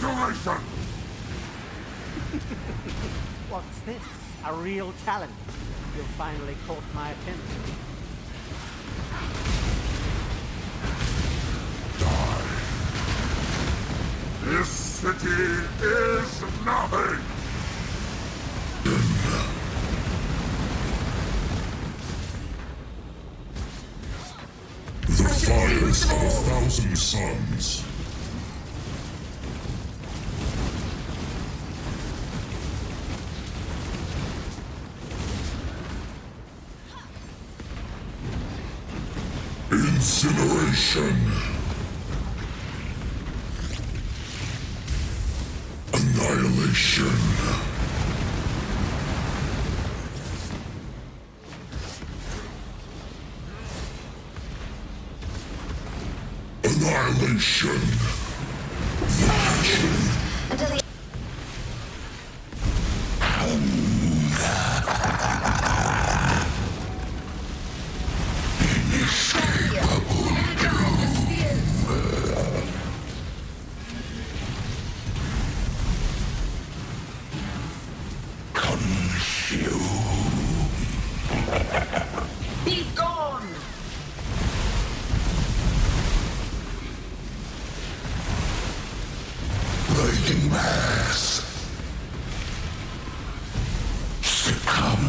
Congratulations! What's this? A real challenge? You finally caught my attention. Die. This city is nothing! The fires of 1,000 suns. Incineration. Annihilation. Annihilation. Vanishing. Be gone! Lightning mass. Succumb.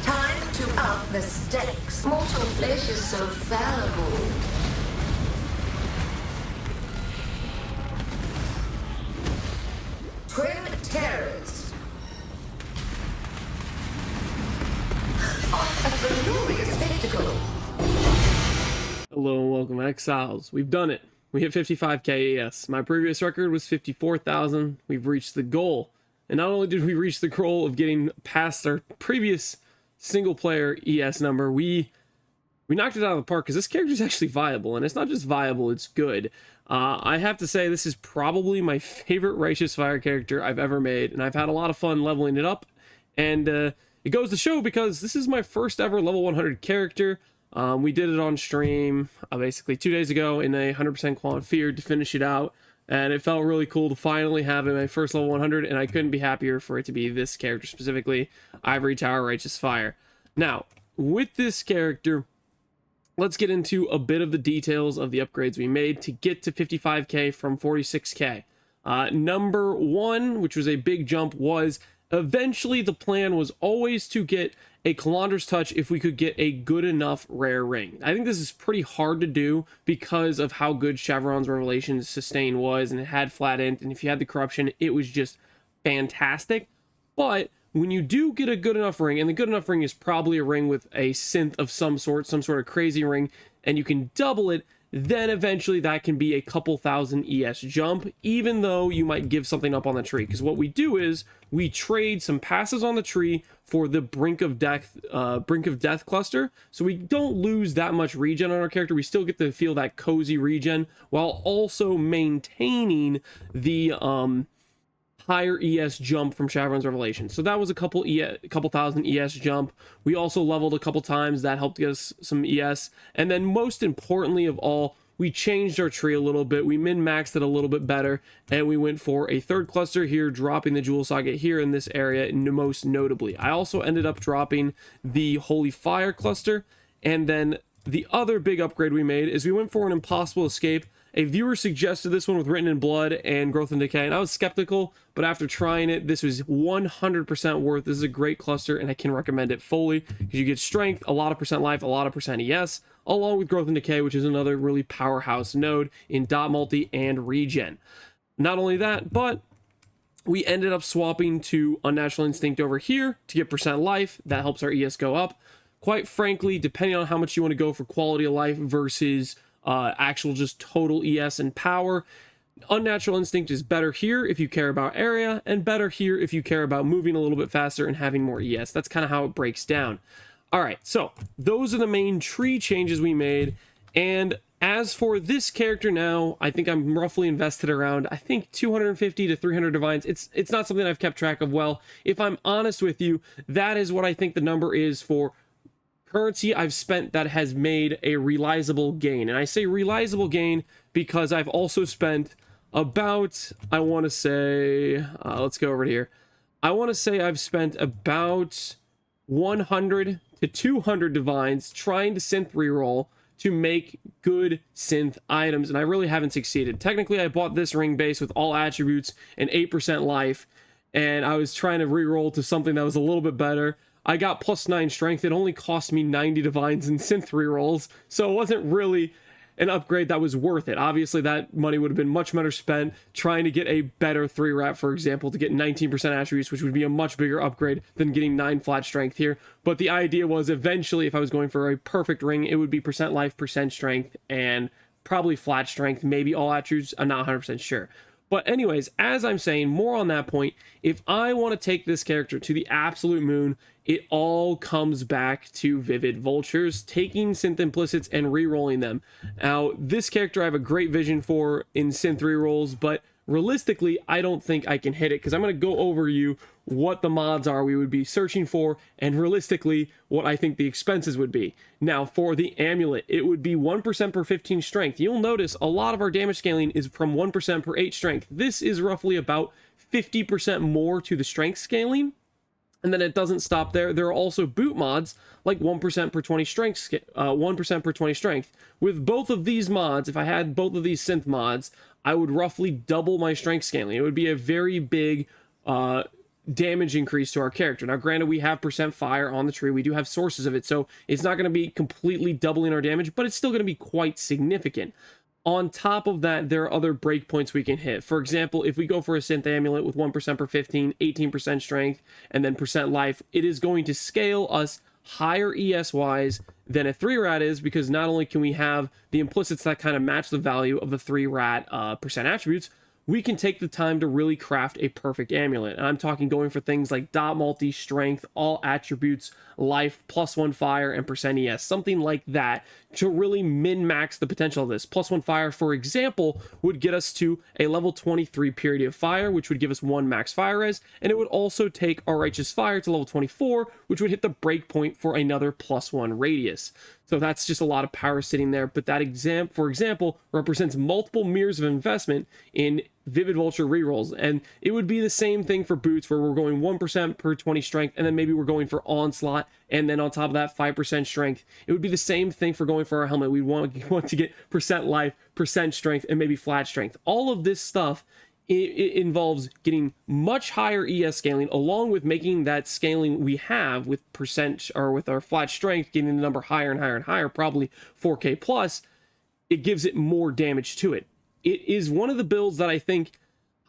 Time to up the stakes. Mortal flesh is so fallible. Twin terrors. A glorious spectacle. Hello and welcome, Exiles. We've done it. We hit 55k ES. My previous record was 54,000. We've reached the goal. And not only did we reach the goal of getting past our previous single player ES number, we knocked it out of the park because this character is actually viable. And it's not just viable, it's good. I have to say this is probably my favorite Righteous Fire character I've ever made. And I've had a lot of fun leveling it up. And it goes to show because this is my first ever level 100 character. We did it on stream basically 2 days ago in a 100% quad fear to finish it out, and it felt really cool to finally have it my first level 100, and I couldn't be happier for it to be this character specifically, Ivory Tower Righteous Fire. Now, with this character, let's get into a bit of the details of the upgrades we made to get to 55k from 46k. Number one, which was a big jump, was eventually the plan was always to get a Calandra's Touch if we could get a good enough rare ring. I think this is pretty hard to do because of how good Chevron's Revelations sustain was, and it had flat int, and if you had the corruption, it was just fantastic. But when you do get a good enough ring, and the good enough ring is probably a ring with a synth of some sort of crazy ring, and you can double it, then eventually that can be a couple thousand ES jump, even though you might give something up on the tree. Because what we do is we trade some passes on the tree for the Brink of Death cluster, so we don't lose that much regen on our character. We still get to feel that cozy regen while also maintaining the higher ES jump from Chevron's Revelation. So that was a couple thousand ES jump. We also leveled a couple times. That helped get us some ES. And then most importantly of all, we changed our tree a little bit. We min-maxed it a little bit better, and we went for a third cluster here, dropping the Jewel Socket here in this area most notably. I also ended up dropping the Holy Fire cluster, and then the other big upgrade we made is we went for an Impossible Escape. A viewer suggested this one with Written in Blood and Growth and Decay, and I was skeptical, but after trying it, this was 100% worth. This is a great cluster, and I can recommend it fully, because you get Strength, a lot of percent life, a lot of percent ES, along with Growth and Decay, which is another really powerhouse node in dot multi and regen. Not only that, but we ended up swapping to Unnatural Instinct over here to get percent life. That helps our ES go up. Quite frankly, depending on how much you want to go for quality of life versus actual just total ES and power, Unnatural Instinct is better here if you care about area, and better here if you care about moving a little bit faster and having more ES. That's kind of how it breaks down. All right, so those are the main tree changes we made, and As for this character now, I think I'm roughly invested around, I think 250 to 300 divines. It's not something I've kept track of well. If I'm honest with you, that is what I think the number is for currency I've spent that has made a realizable gain. And I say realizable gain because I've also spent about, I want to say, let's go over here. I want to say I've spent about 100 to 200 divines trying to synth reroll to make good synth items, and I really haven't succeeded. Technically, I bought this ring base with all attributes and 8% life, and I was trying to reroll to something that was a little bit better. I got +9 strength. It only cost me 90 divines in synth rerolls, so it wasn't really an upgrade that was worth it. Obviously, that money would have been much better spent trying to get a better 3-rat, for example, to get 19% attributes, which would be a much bigger upgrade than getting 9 flat strength here. But the idea was eventually, if I was going for a perfect ring, it would be % life, % strength, and probably flat strength, maybe all attributes. I'm not 100% sure. But anyways, as I'm saying, more on that point, if I want to take this character to the absolute moon, it all comes back to Vivid Vultures, taking synth implicits and rerolling them. Now, this character I have a great vision for in synth rerolls, but realistically, I don't think I can hit it, because I'm going to go over you what the mods are we would be searching for, and realistically, what I think the expenses would be. Now, for the amulet, it would be 1% per 15 strength. You'll notice a lot of our damage scaling is from 1% per 8 strength. This is roughly about 50% more to the strength scaling. And then it doesn't stop there. There are also boot mods like 1% per 20 strength, 1% per 20 strength. With both of these mods, if I had both of these synth mods, I would roughly double my strength scaling. It would be a very big damage increase to our character. Now, granted, we have % fire on the tree. We do have sources of it, so it's not going to be completely doubling our damage, but it's still going to be quite significant. On top of that, there are other breakpoints we can hit. For example, if we go for a synth amulet with 1% per 15, 18% strength, and then % life, it is going to scale us higher ES-wise than a 3-rat is, because not only can we have the implicits that kind of match the value of the 3-rat % attributes, we can take the time to really craft a perfect amulet. And I'm talking going for things like dot multi, strength, all attributes, life, +1 fire, and % ES, something like that, to really min-max the potential of this. +1 fire, for example, would get us to a level 23 purity of fire, which would give us 1 max fire res, and it would also take our righteous fire to level 24, which would hit the breakpoint for another +1 radius. So that's just a lot of power sitting there, but that for example, represents multiple mirrors of investment in Vivid Vulture rerolls, and it would be the same thing for boots, where we're going 1% per 20 strength, and then maybe we're going for onslaught, and then on top of that 5% strength. It would be the same thing for going for our helmet. We want to get % life, % strength, and maybe flat strength. All of this stuff, it involves getting much higher ES scaling, along with making that scaling we have with % or with our flat strength, getting the number higher and higher and higher, probably 4K plus. It gives it more damage to it. It is one of the builds that I think,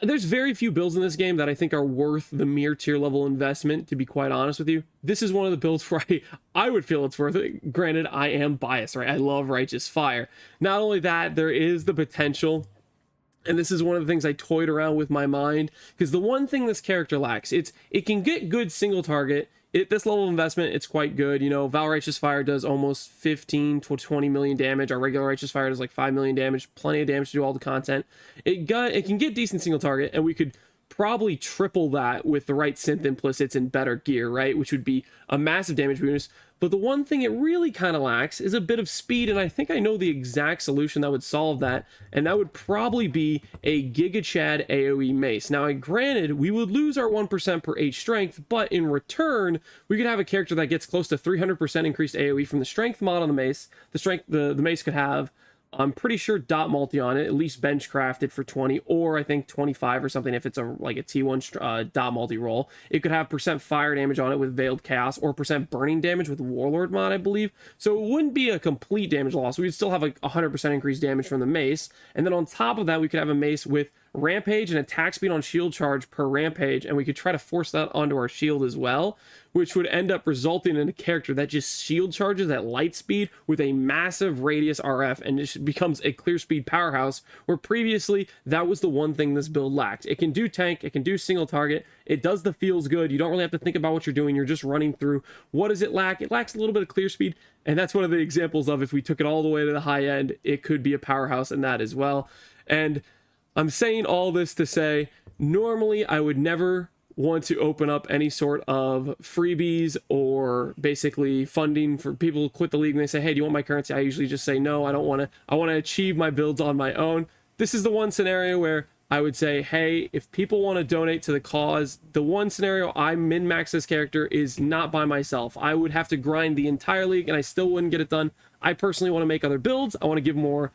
there's very few builds in this game that I think are worth the mere tier level investment, to be quite honest with you. This is one of the builds where I would feel it's worth it. Granted, I am biased, right? I love Righteous Fire. Not only that, there is the potential, and this is one of the things I toyed around with my mind, because the one thing this character lacks, it can get good single target. This level of investment, it's quite good. You know, Val Righteous Fire does almost 15 to 20 million damage. Our regular Righteous Fire does like 5 million damage. Plenty of damage to do all the content. It can get decent single target, and we could probably triple that with the right synth implicits and better gear, right? Which would be a massive damage bonus. But the one thing it really kind of lacks is a bit of speed, and I think I know the exact solution that would solve that, and that would probably be a Giga Chad AoE mace. Now, granted, we would lose our 1% per 8 strength, but in return, we could have a character that gets close to 300% increased AoE from the strength mod on the mace. The mace could have, I'm pretty sure, dot multi on it, at least bench crafted for 20, or I think 25 or something if it's like a T1 dot multi roll. It could have % fire damage on it with Veiled Chaos, or % burning damage with Warlord mod, I believe. So it wouldn't be a complete damage loss. We'd still have like 100% increased damage from the mace. And then on top of that, we could have a mace with rampage and attack speed on shield charge per rampage, and we could try to force that onto our shield as well, which would end up resulting in a character that just shield charges at light speed with a massive radius RF, and it becomes a clear speed powerhouse, where previously that was the one thing this build lacked. It can do tank, it can do single target, it does the feels good, you don't really have to think about what you're doing, you're just running through. What does it lack? It lacks a little bit of clear speed, and that's one of the examples of, if we took it all the way to the high end, it could be a powerhouse in that as well. And I'm saying all this to say, normally I would never want to open up any sort of freebies or basically funding for people who quit the league and they say, hey, do you want my currency? I usually just say no, I don't want to. I want to achieve my builds on my own. This is the one scenario where I would say, hey, if people want to donate to the cause, the one scenario I min-max this character is not by myself. I would have to grind the entire league and I still wouldn't get it done. I personally want to make other builds. I want to give more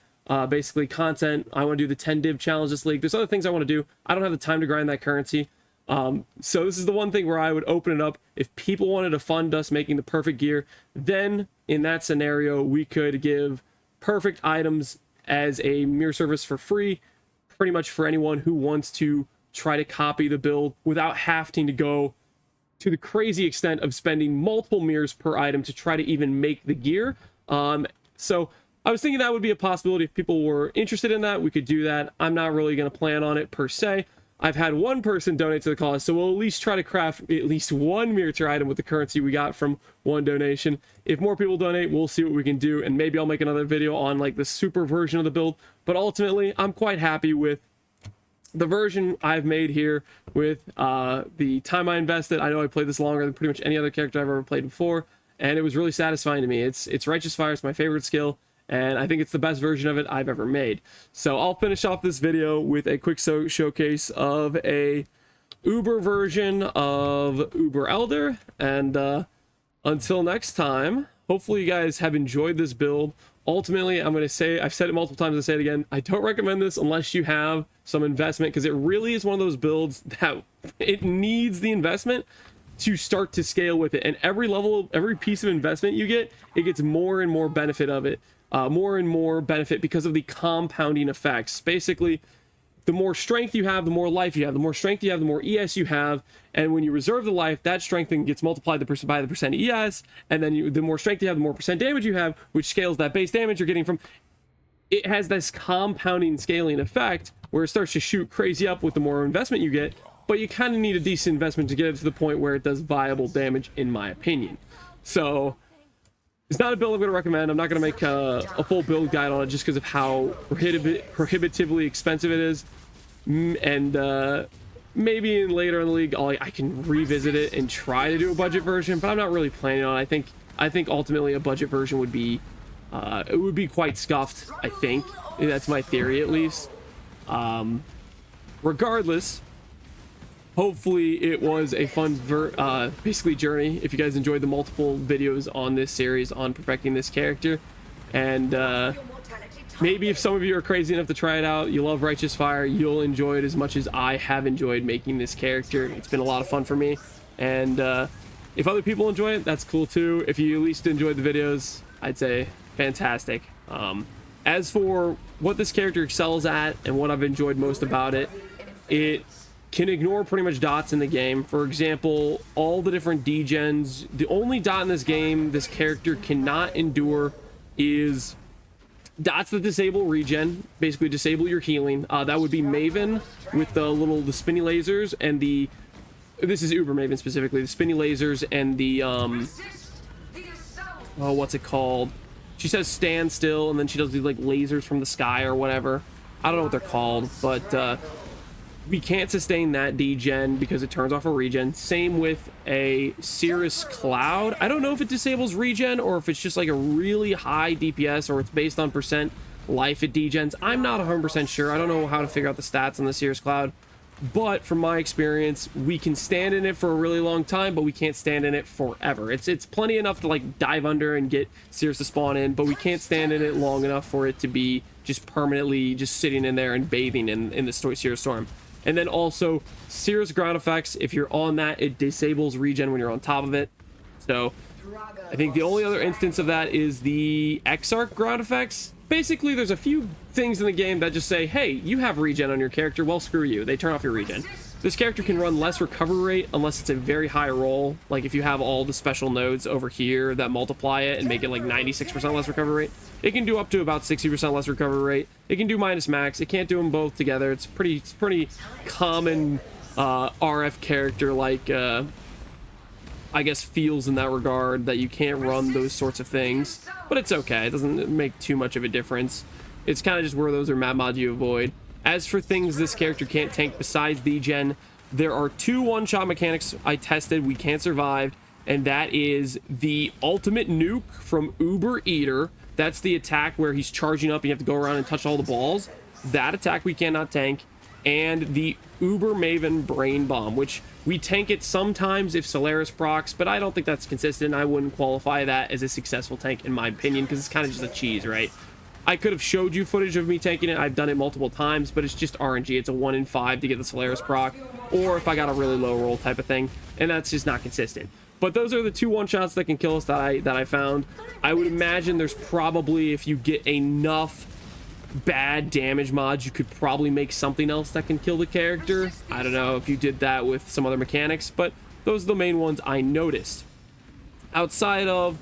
basically content. I want to do the 10 div challenge this league. There's other things I want to do. I don't have the time to grind that currency. So this is the one thing where I would open it up. If people wanted to fund us making the perfect gear, then in that scenario, we could give perfect items as a mirror service for free, pretty much for anyone who wants to try to copy the build without having to go to the crazy extent of spending multiple mirrors per item to try to even make the gear. So I was thinking that would be a possibility. If people were interested in that, we could do that. I'm not really going to plan on it per se. I've had one person donate to the cause, so we'll at least try to craft at least one mirror tier item with the currency we got from one donation. If more people donate, we'll see what we can do, and maybe I'll make another video on like the super version of the build. But ultimately, I'm quite happy with the version I've made here with the time I invested. I know I played this longer than pretty much any other character I've ever played before, and it was really satisfying to me. It's Righteous Fire, it's my favorite skill, and I think it's the best version of it I've ever made. So I'll finish off this video with a quick showcase of a Uber version of Uber Elder, and until next time, hopefully you guys have enjoyed this build. Ultimately, I'm going to say, I've said it multiple times, I'll say it again, I don't recommend this unless you have some investment, because it really is one of those builds that it needs the investment to start to scale with it. And every level, every piece of investment you get, it gets more and more benefit of it. More and more benefit because of the compounding effects. Basically, the more strength you have, the more life you have. The more strength you have, the more ES you have. And when you reserve the life, that strength then gets multiplied by the percent ES. And then the more strength you have, the more percent damage you have, which scales that base damage you're getting from. It has this compounding scaling effect where it starts to shoot crazy up with the more investment you get. But you kind of need a decent investment to get it to the point where it does viable damage, in my opinion. So it's not a build I'm going to recommend. I'm not going to make a full build guide on it just because of how prohibitively expensive it is. And maybe later in the league, I can revisit it and try to do a budget version, but I'm not really planning on it. I think ultimately a budget version would be it would be quite scuffed. I think that's my theory, at least. Regardless, hopefully it was a fun basically journey. If you guys enjoyed the multiple videos on this series on perfecting this character, and maybe if some of you are crazy enough to try it out, you love Righteous Fire, you'll enjoy it as much as I have enjoyed making this character. It's been a lot of fun for me, and if other people enjoy it, that's cool too. If you at least enjoyed the videos, I'd say fantastic. As for what this character excels at and what I've enjoyed most about it, it can ignore pretty much dots in the game. For example, all the different degens. The only dot in this game this character cannot endure is dots that disable regen, basically disable your healing. That would be Maven with the spinny lasers, and this is Uber Maven specifically, the spinny lasers and the oh, what's it called? She says stand still, and then she does these like lasers from the sky or whatever. I don't know what they're called, but we can't sustain that degen because it turns off a regen. Same with a Cirrus Cloud. I don't know if it disables regen or if it's just like a really high DPS or it's based on percent life it degens. I'm not 100% sure. I don't know how to figure out the stats on the Cirrus Cloud. But from my experience, we can stand in it for a really long time, but we can't stand in it forever. It's plenty enough to like dive under and get Cirrus to spawn in, but we can't stand in it long enough for it to be just permanently just sitting in there and bathing in the Cirrus Storm. And then also Cirrus ground effects, if you're on that, it disables regen when you're on top of it. So I think the only other instance of that is the X-Arc ground effects. Basically, there's a few things in the game that just say, hey, you have regen on your character, well, screw you. They turn off your regen. This character can run less recovery rate unless it's a very high roll. Like if you have all the special nodes over here that multiply it and make it like 96% less recovery rate, it can do up to about 60% less recovery rate. It can do minus max. It can't do them both together. It's pretty common RF character like I guess feels in that regard, that you can't run those sorts of things, but it's okay. It doesn't make too much of a difference. It's kind of just where those are map mods you avoid. As for things this character can't tank besides degen, there are two one-shot mechanics I tested we can't survive, and that is the ultimate nuke from Uber Eater. That's the attack where he's charging up and you have to go around and touch all the balls. That attack we cannot tank. And the Uber Maven Brain Bomb, which we tank it sometimes if Solaris procs, but I don't think that's consistent. I wouldn't qualify that as a successful tank in my opinion, because it's kind of just a cheese, right? I could have showed you footage of me tanking it. I've done it multiple times, but it's just RNG. It's a 1 in 5 to get the Solaris proc, or if I got a really low roll type of thing, and that's just not consistent. But those are the two one-shots that can kill us that I found. I would imagine there's probably, if you get enough bad damage mods, you could probably make something else that can kill the character. I don't know if you did that with some other mechanics, but those are the main ones I noticed. Outside of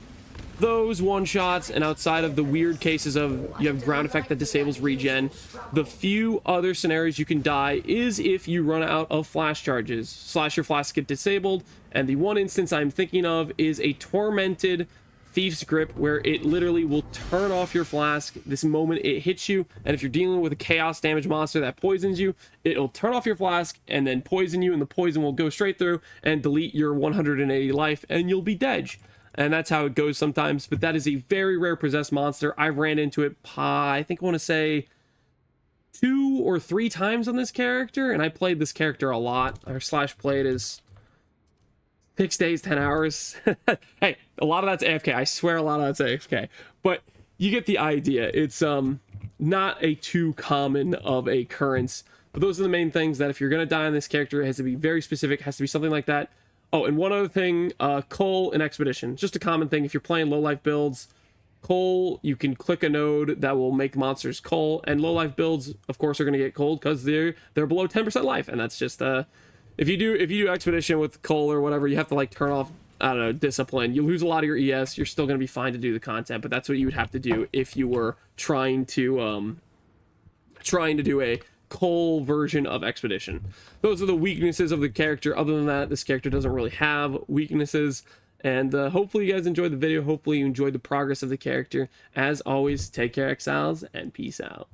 those one-shots and outside of the weird cases of you have ground effect that disables regen, the few other scenarios you can die is if you run out of flash charges / your flasks get disabled. And the one instance I'm thinking of is a tormented Thief's Grip, where it literally will turn off your flask this moment it hits you, and if you're dealing with a chaos damage monster that poisons you, it'll turn off your flask and then poison you, and the poison will go straight through and delete your 180 life, and you'll be dead. And that's how it goes sometimes, but that is a very rare possessed monster. I ran into it, I think I want to say 2 or 3 times on this character, and I played this character a lot. Our / played is 6 days, 10 hours. Hey, a lot of that's AFK. I swear a lot of that's AFK. But you get the idea. It's not a too common of a occurrence. But those are the main things that if you're going to die on this character, it has to be very specific. It has to be something like that. Oh, and one other thing, Coal and Expedition. Just a common thing. If you're playing low-life builds, Coal, you can click a node that will make monsters coal. And low-life builds, of course, are going to get cold because they're below 10% life. And that's just... If you do Expedition with Coal or whatever, you have to like turn off, I don't know, Discipline. You lose a lot of your ES. You're still going to be fine to do the content, but that's what you would have to do if you were trying to do a Coal version of Expedition. Those are the weaknesses of the character. Other than that, this character doesn't really have weaknesses. And hopefully you guys enjoyed the video. Hopefully you enjoyed the progress of the character. As always, take care, Exiles, and peace out.